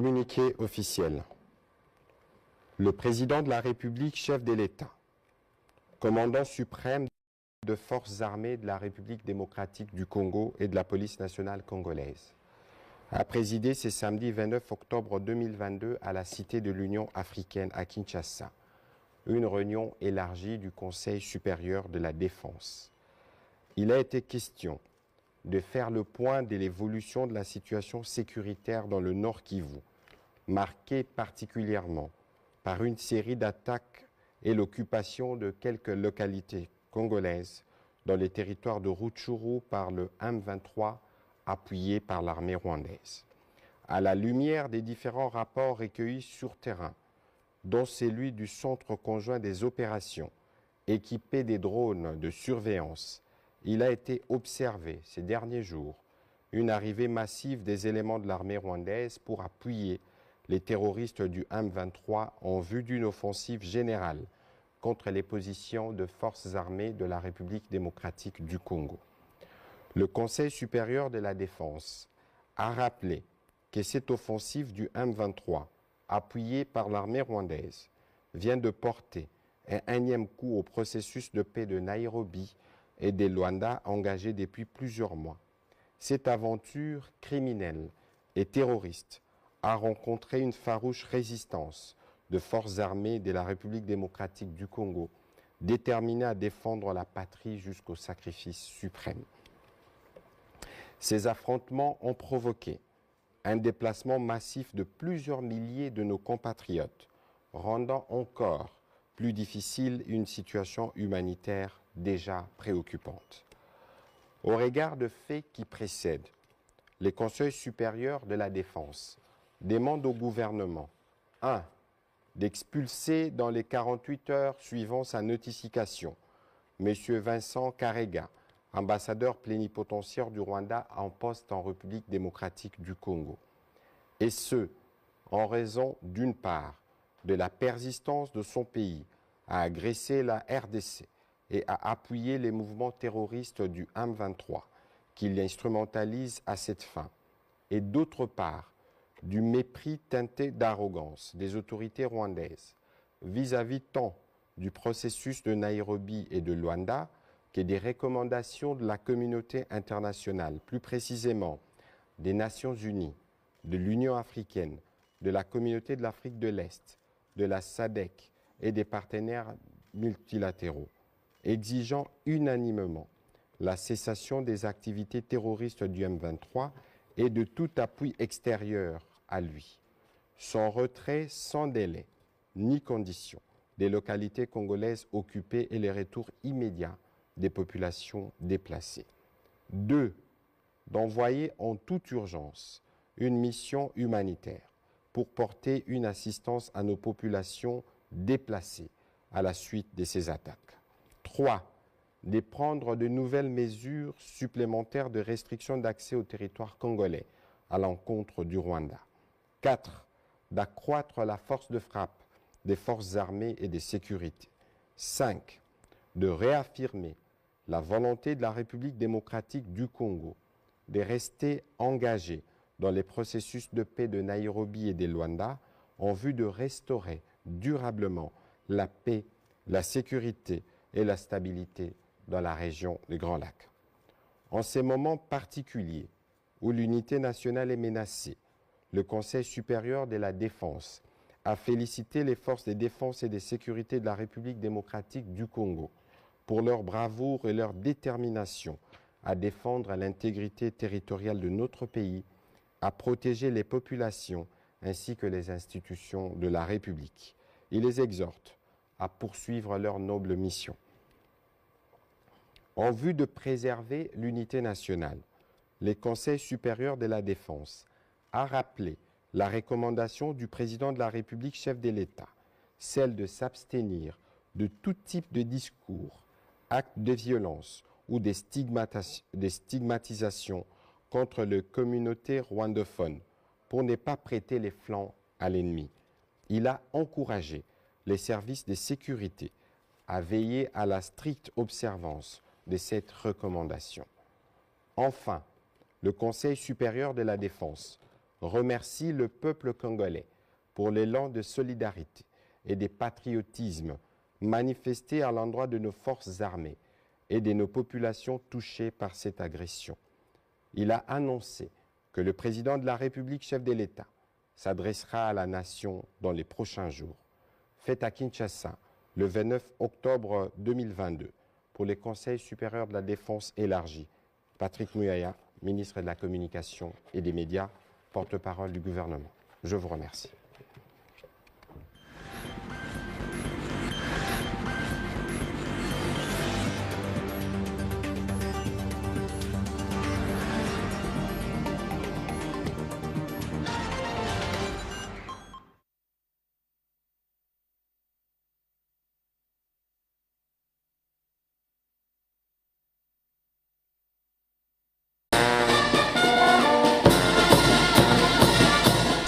Communiqué officiel. Le président de la République, chef de l'État, commandant suprême de forces armées de la République démocratique du Congo et de la police nationale congolaise, a présidé ce samedi 29 octobre 2022 à la Cité de l'Union africaine à Kinshasa, une réunion élargie du Conseil supérieur de la défense. Il a été question de faire le point de l'évolution de la situation sécuritaire dans le Nord Kivu, marquée particulièrement par une série d'attaques et l'occupation de quelques localités congolaises dans les territoires de Rutshuru par le M23 appuyé par l'armée rwandaise. À la lumière des différents rapports recueillis sur terrain, dont celui du Centre conjoint des opérations, équipé des drones de surveillance, il a été observé ces derniers jours une arrivée massive des éléments de l'armée rwandaise pour appuyer les terroristes du M23 en vue d'une offensive générale contre les positions de forces armées de la République démocratique du Congo. Le Conseil supérieur de la défense a rappelé que cette offensive du M23, appuyée par l'armée rwandaise, vient de porter un énième coup au processus de paix de Nairobi et de Luanda engagé depuis plusieurs mois. Cette aventure criminelle et terroriste a rencontré une farouche résistance de forces armées de la République démocratique du Congo, déterminées à défendre la patrie jusqu'au sacrifice suprême. Ces affrontements ont provoqué un déplacement massif de plusieurs milliers de nos compatriotes, rendant encore plus difficile une situation humanitaire déjà préoccupante. Au regard de faits qui précèdent, le Conseil supérieur de la défense demande au gouvernement 1. D'expulser dans les 48 heures suivant sa notification M. Vincent Karega, ambassadeur plénipotentiaire du Rwanda en poste en République démocratique du Congo. Et ce, en raison d'une part de la persistance de son pays à agresser la RDC et à appuyer les mouvements terroristes du M23 qu'il instrumentalise à cette fin, et d'autre part du mépris teinté d'arrogance des autorités rwandaises vis-à-vis tant du processus de Nairobi et de Luanda que des recommandations de la communauté internationale, plus précisément des Nations Unies, de l'Union africaine, de la Communauté de l'Afrique de l'Est, de la SADC et des partenaires multilatéraux, exigeant unanimement la cessation des activités terroristes du M23 et de tout appui extérieur à lui, son retrait sans délai ni condition des localités congolaises occupées et les retours immédiats des populations déplacées. 2. D'envoyer en toute urgence une mission humanitaire pour porter une assistance à nos populations déplacées à la suite de ces attaques. 3. De prendre de nouvelles mesures supplémentaires de restriction d'accès au territoire congolais à l'encontre du Rwanda. 4. D'accroître la force de frappe des forces armées et de sécurité. 5. De réaffirmer la volonté de la République démocratique du Congo de rester engagée dans les processus de paix de Nairobi et de Luanda en vue de restaurer durablement la paix, la sécurité et la stabilité dans la région des Grands Lacs. En ces moments particuliers où l'unité nationale est menacée, le Conseil supérieur de la défense a félicité les forces de défense et de sécurité de la République démocratique du Congo pour leur bravoure et leur détermination à défendre l'intégrité territoriale de notre pays, à protéger les populations ainsi que les institutions de la République. Il les exhorte à poursuivre leur noble mission. En vue de préserver l'unité nationale, le Conseil supérieur de la défense a rappelé la recommandation du président de la République, chef de l'État, celle de s'abstenir de tout type de discours, actes de violence ou des stigmatisations contre les communautés rwandophones pour ne pas prêter les flancs à l'ennemi. Il a encouragé les services de sécurité à veiller à la stricte observance de cette recommandation. Enfin, le Conseil supérieur de la défense remercie le peuple congolais pour l'élan de solidarité et de patriotisme manifesté à l'endroit de nos forces armées et de nos populations touchées par cette agression. Il a annoncé que le président de la République, chef de l'État, s'adressera à la nation dans les prochains jours. Fait à Kinshasa le 29 octobre 2022 pour les Conseils supérieurs de la défense élargis. Patrick Muyaya, ministre de la Communication et des Médias, porte-parole du gouvernement. Je vous remercie.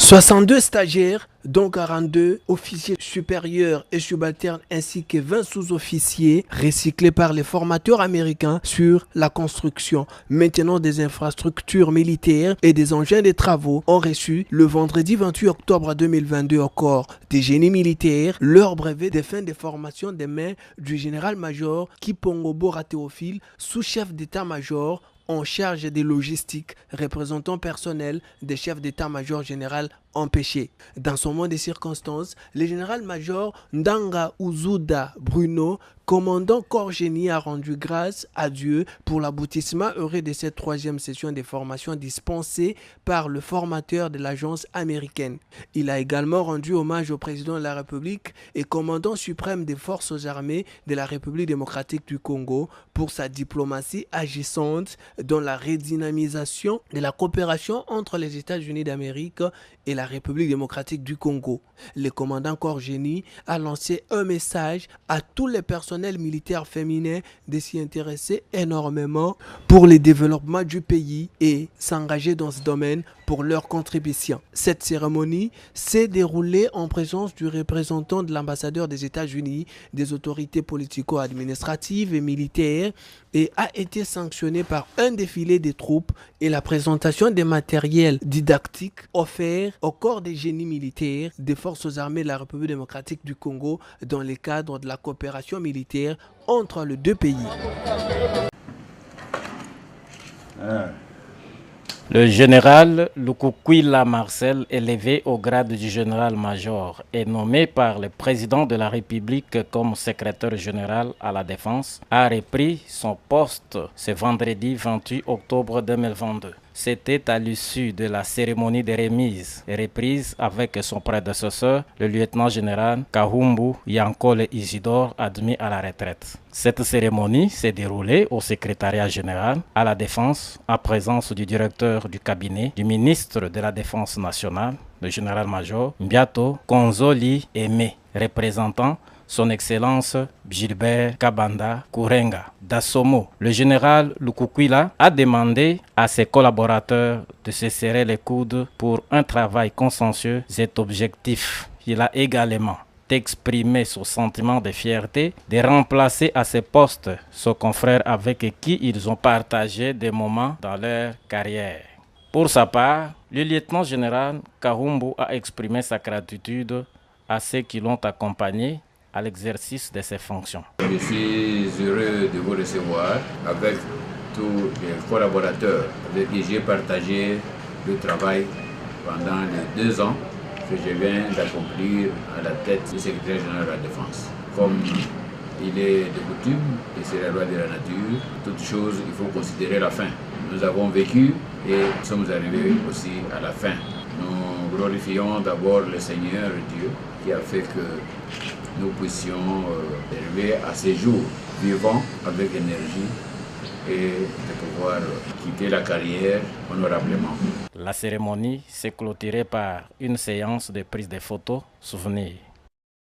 « 62 stagiaires, dont 42 officiers supérieurs et subalternes ainsi que 20 sous-officiers recyclés par les formateurs américains sur la construction, maintenant des infrastructures militaires et des engins de travaux ont reçu le vendredi 28 octobre 2022 au corps des génies militaires leur brevet de fin de formation des mains du général-major Kipongo Bora Théophile, sous-chef d'état-major en charge des logistiques, représentant personnel des chefs d'état-major général empêchés. Dans son mot de circonstances, le général-major Ndanga Uzuda Bruno, commandant corps génie, a rendu grâce à Dieu pour l'aboutissement heureux de cette troisième session de formation dispensée par le formateur de l'agence américaine. Il a également rendu hommage au président de la République et commandant suprême des forces armées de la République démocratique du Congo pour sa diplomatie agissante dans la redynamisation de la coopération entre les États-Unis d'Amérique et la République démocratique du Congo. Le commandant corps génie a lancé un message à tous les personnels militaires féminins de s'y intéresser énormément pour le développement du pays et s'engager dans ce domaine pour leur contribution. Cette cérémonie s'est déroulée en présence du représentant de l'ambassadeur des États-Unis, des autorités politico-administratives et militaires et a été sanctionnée par un défilé des troupes et la présentation des matériels didactiques offerts au corps des génies militaires des forces armées de la République démocratique du Congo dans le cadre de la coopération militaire entre les deux pays. Le général Lukukwila Marcel, élevé au grade du général-major, est nommé par le président de la République comme secrétaire général à la Défense, a repris son poste ce vendredi 28 octobre 2022. C'était à l'issue de la cérémonie de remise et reprise avec son prédécesseur, le lieutenant-général Kahumbu Yankole Isidore, admis à la retraite. Cette cérémonie s'est déroulée au secrétariat général à la Défense, en présence du directeur du cabinet du ministre de la Défense nationale, le général-major Mbiato Konzoli Aimé, représentant Son Excellence Gilbert Kabanda Kourenga d'Assomo. Le général Lukukwila a demandé à ses collaborateurs de se serrer les coudes pour un travail consensueux et objectif. Il a également exprimé son sentiment de fierté de remplacer à ses postes son confrère avec qui ils ont partagé des moments dans leur carrière. Pour sa part, le lieutenant-général Kahumbu a exprimé sa gratitude à ceux qui l'ont accompagné à l'exercice de ses fonctions. Je suis heureux de vous recevoir avec tous les collaborateurs avec qui j'ai partagé le travail pendant les 2 ans que je viens d'accomplir à la tête du secrétaire général de la Défense. Comme il est de coutume, et c'est la loi de la nature, toute chose, il faut considérer la fin. Nous avons vécu et nous sommes arrivés aussi à la fin. Nous glorifions d'abord le Seigneur Dieu qui a fait que nous puissions arriver à ces jours vivants avec énergie et de pouvoir quitter la carrière honorablement. La cérémonie s'est clôturée par une séance de prise de photos souvenirs.